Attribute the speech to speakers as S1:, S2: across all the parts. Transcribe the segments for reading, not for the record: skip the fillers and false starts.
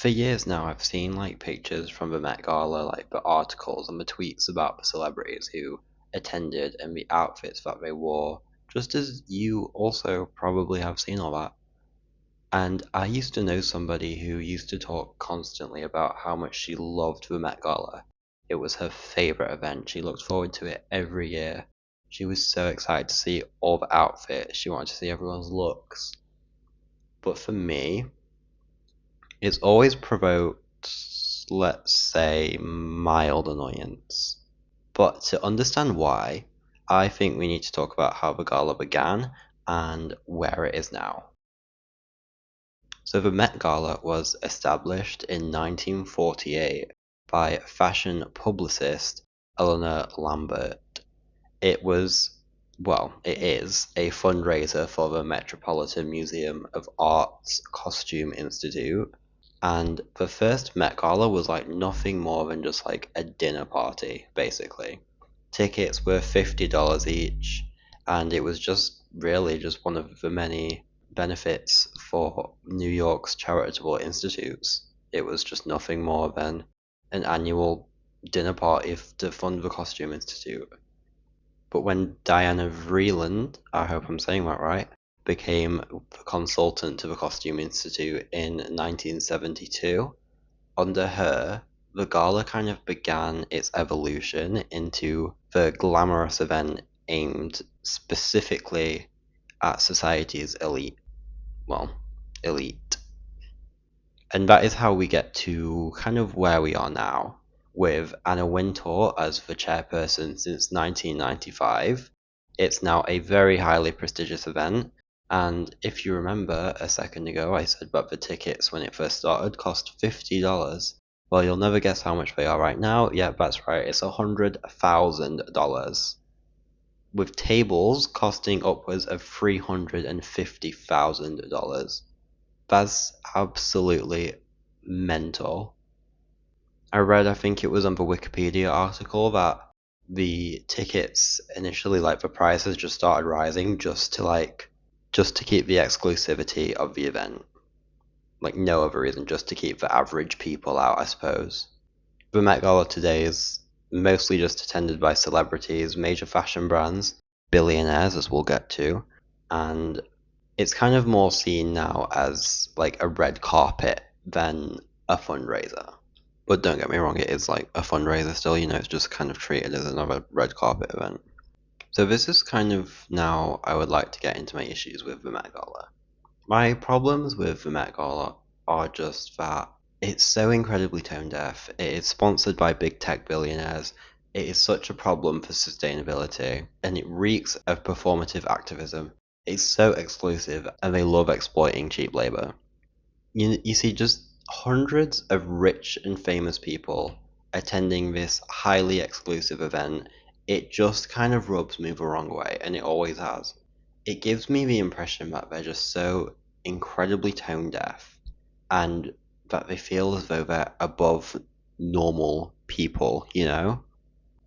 S1: For years now, I've seen like pictures from the Met Gala, like the articles and the tweets about the celebrities who attended and the outfits that they wore, just as you also probably have seen all that. And I used to know somebody who used to talk constantly about how much she loved the Met Gala. It was her favorite event. She looked forward to it every year. She was so excited to see all the outfits. She wanted to see everyone's looks. But for me, it's always provoked, let's say, mild annoyance. But to understand why, I think we need to talk about how the gala began and where it is now. So the Met Gala was established in 1948 by fashion publicist Eleanor Lambert. It was, well, it is a fundraiser for the Metropolitan Museum of Art's Costume Institute. And the first Met Gala was like nothing more than just like a dinner party, basically. Tickets were $50 each, and it was just really just one of the many benefits for New York's charitable institutes. It was just nothing more than an annual dinner party to fund the Costume Institute. But when Diana Vreeland, I hope I'm saying that right, became the consultant to the Costume Institute in 1972, under her, the gala kind of began its evolution into the glamorous event aimed specifically at society's elite. Well, elite. And that is how we get to kind of where we are now, with Anna Wintour as the chairperson since 1995. It's now a very highly prestigious event, and if you remember a second ago, I said that the tickets when it first started cost $50. Well, you'll never guess how much they are right now. Yeah, that's right, it's $100,000. With tables costing upwards of $350,000. That's absolutely mental. I read, I think it was on the Wikipedia article, that the tickets initially, like the prices just started rising just to keep the exclusivity of the event. Like no other reason, just to keep the average people out, I suppose. The Met Gala today is mostly just attended by celebrities, major fashion brands, billionaires, as we'll get to, and it's kind of more seen now as like a red carpet than a fundraiser. But don't get me wrong, it is like a fundraiser still, it's just kind of treated as another red carpet event. So this is kind of now I would like to get into my issues with the Met Gala. My problems with the Met Gala are just that it's so incredibly tone deaf. It is sponsored by big tech billionaires. It is such a problem for sustainability, and it reeks of performative activism. It's so exclusive, and they love exploiting cheap labor. You see just hundreds of rich and famous people attending this highly exclusive event. It just kind of rubs me the wrong way, and it always has. It gives me the impression that they're just so incredibly tone deaf, and that they feel as though they're above normal people.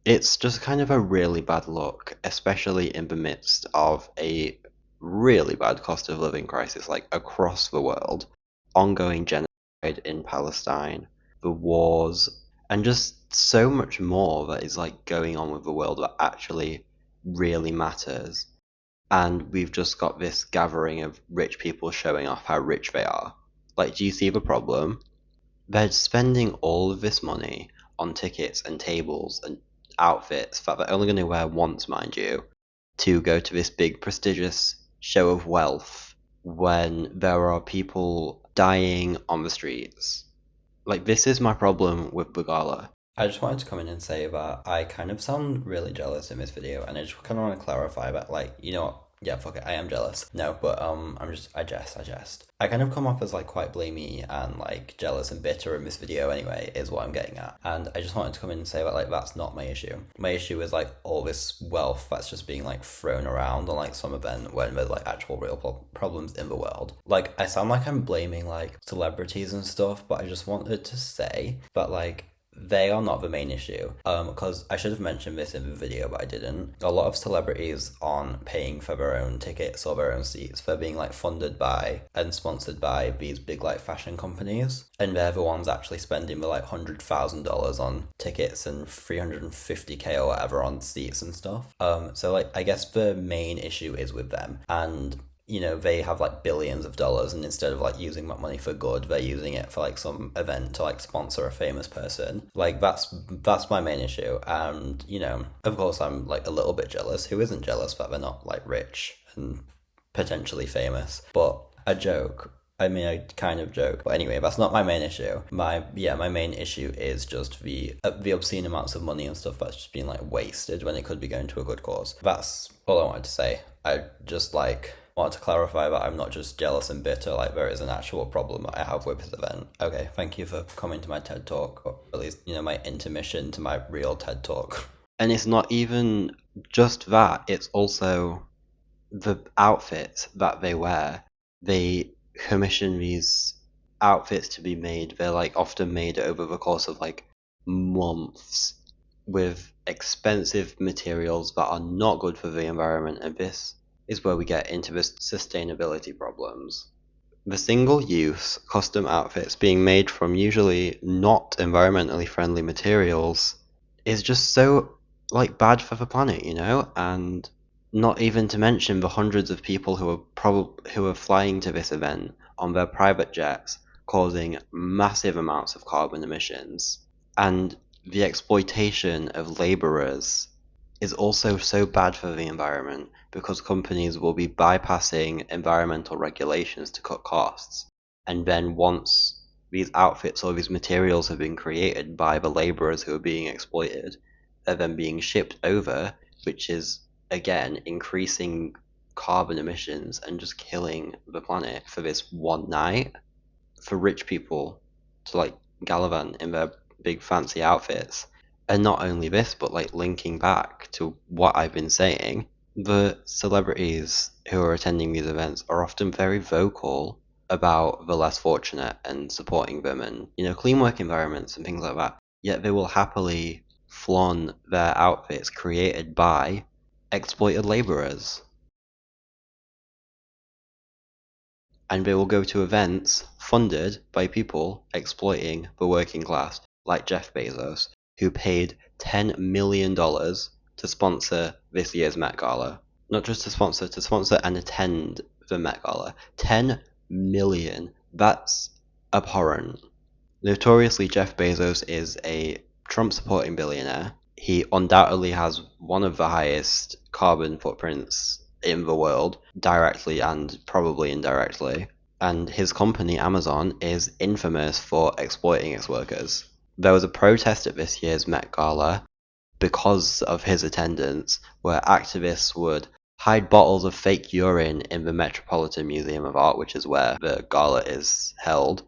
S1: It's just kind of a really bad look, especially in the midst of a really bad cost of living crisis, like across the world, ongoing genocide in Palestine, the wars, and just so much more that is like going on with the world that actually really matters. And we've just got this gathering of rich people showing off how rich they are. Like, do you see the problem? They're spending all of this money on tickets and tables and outfits that they're only going to wear once, mind you, to go to this big prestigious show of wealth when there are people dying on the streets. Like, this is my problem with the gala. I just wanted to come in and say that I kind of sound really jealous in this video, and I just kind of want to clarify that, like, you know what? Yeah, fuck it, I am jealous. No, but I jest. I kind of come off as like quite blamey and like jealous and bitter in this video anyway, is what I'm getting at. And I just wanted to come in and say that like that's not my issue. My issue is like all this wealth that's just being like thrown around on like some event when there's like actual real problems in the world. Like I sound like I'm blaming like celebrities and stuff, but I just wanted to say that like they are not the main issue. Because I should have mentioned this in the video, but I didn't. A lot of celebrities aren't paying for their own tickets or their own seats. They're being like funded by and sponsored by these big like fashion companies, and they're the ones actually spending the like $100,000 on tickets and 350K or whatever on seats and stuff. So like I guess the main issue is with them, and they have like billions of dollars, and instead of like using that money for good, they're using it for like some event to like sponsor a famous person. Like that's my main issue. And of course I'm like a little bit jealous. Who isn't jealous that they're not like rich and potentially famous? But a joke. I mean, I kind of joke, but anyway, that's not my main issue. My main issue is just the obscene amounts of money and stuff that's just being like wasted when it could be going to a good cause. That's all I wanted to say. I just like want to clarify that I'm not just jealous and bitter, like there is an actual problem that I have with this event. Okay, thank you for coming to my TED Talk, or at least, my intermission to my real TED Talk. And it's not even just that, it's also the outfits that they wear. They commission these outfits to be made. They're like often made over the course of like months with expensive materials that are not good for the environment, and this is where we get into the sustainability problems. The single-use custom outfits being made from usually not environmentally friendly materials is just so like bad for the planet, and not even to mention the hundreds of people who are flying to this event on their private jets, causing massive amounts of carbon emissions, and the exploitation of laborers is also so bad for the environment because companies will be bypassing environmental regulations to cut costs. And then once these outfits or these materials have been created by the laborers who are being exploited, they're then being shipped over, which is again increasing carbon emissions and just killing the planet for this one night for rich people to like gallivant in their big fancy outfits. And not only this, but like linking back to what I've been saying, the celebrities who are attending these events are often very vocal about the less fortunate and supporting them and, clean work environments and things like that. Yet they will happily flaunt their outfits created by exploited laborers. And they will go to events funded by people exploiting the working class, like Jeff Bezos, who paid $10 million to sponsor this year's Met Gala. Not just to sponsor and attend the Met Gala. 10 million. That's abhorrent. Notoriously, Jeff Bezos is a Trump-supporting billionaire. He undoubtedly has one of the highest carbon footprints in the world, directly and probably indirectly. And his company, Amazon, is infamous for exploiting its workers. There was a protest at this year's Met Gala because of his attendance, where activists would hide bottles of fake urine in the Metropolitan Museum of Art, which is where the gala is held,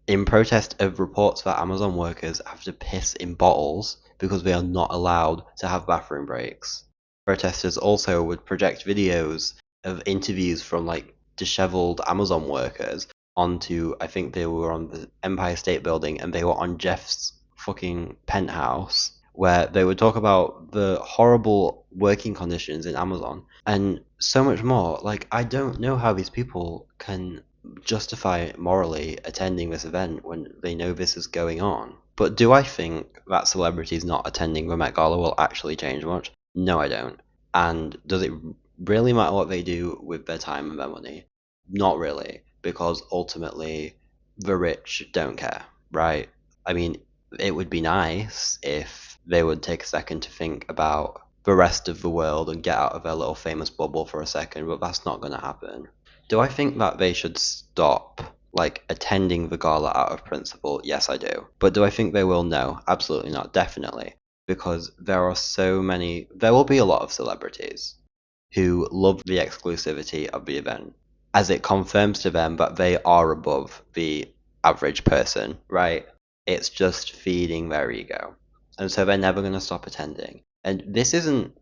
S1: in protest of reports that Amazon workers have to piss in bottles because they are not allowed to have bathroom breaks. Protesters also would project videos of interviews from like disheveled Amazon workers onto, I think they were on the Empire State Building, and they were on Jeff's fucking penthouse, where they would talk about the horrible working conditions in Amazon and so much more. Like, I don't know how these people can justify morally attending this event when they know this is going on. But do I think that celebrities not attending the Met Gala will actually change much? No, I don't. And does it really matter what they do with their time and their money? Not really, because ultimately the rich don't care, right? I mean, it would be nice if they would take a second to think about the rest of the world and get out of their little famous bubble for a second, but that's not going to happen. Do I think that they should stop like attending the gala out of principle? Yes, I do. But do I think they will? No, absolutely not. Definitely. Because there will be a lot of celebrities who love the exclusivity of the event, as it confirms to them that they are above the average person, right? It's just feeding their ego. And so they're never going to stop attending. And this isn't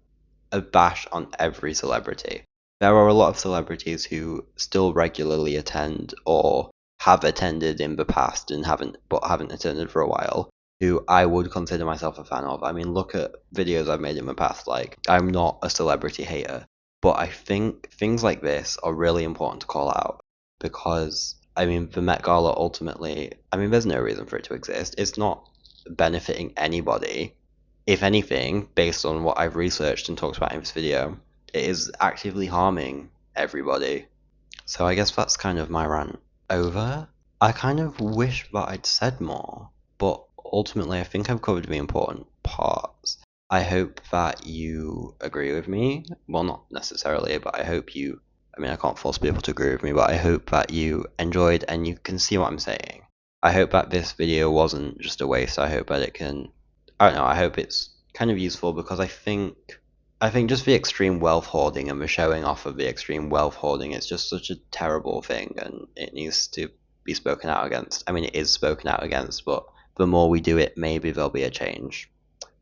S1: a bash on every celebrity. There are a lot of celebrities who still regularly attend or have attended in the past and haven't attended for a while. who I would consider myself a fan of. I mean, look at videos I've made in the past. Like, I'm not a celebrity hater, but I think things like this are really important to call out because, I mean, the Met Gala ultimately, I mean, there's no reason for it to exist. It's not benefiting anybody. If anything, based on what I've researched and talked about in this video, it is actively harming everybody. So I guess that's kind of my rant over. I kind of wish that I'd said more, but ultimately I think I've covered the important parts. I hope that you agree with me. Well, not necessarily, but I hope you. I mean, I can't force people to agree with me, but I hope that you enjoyed and you can see what I'm saying. I hope that this video wasn't just a waste. I hope that it can. I don't know. I hope it's kind of useful because I think just the extreme wealth hoarding and the showing off of the extreme wealth hoarding is just such a terrible thing and it needs to be spoken out against. I mean, it is spoken out against, but the more we do it, maybe there'll be a change.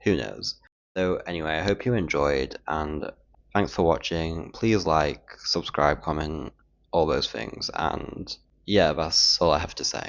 S1: Who knows? So, anyway, I hope you enjoyed and thanks for watching. Please like, subscribe, comment, all those things. And yeah, that's all I have to say.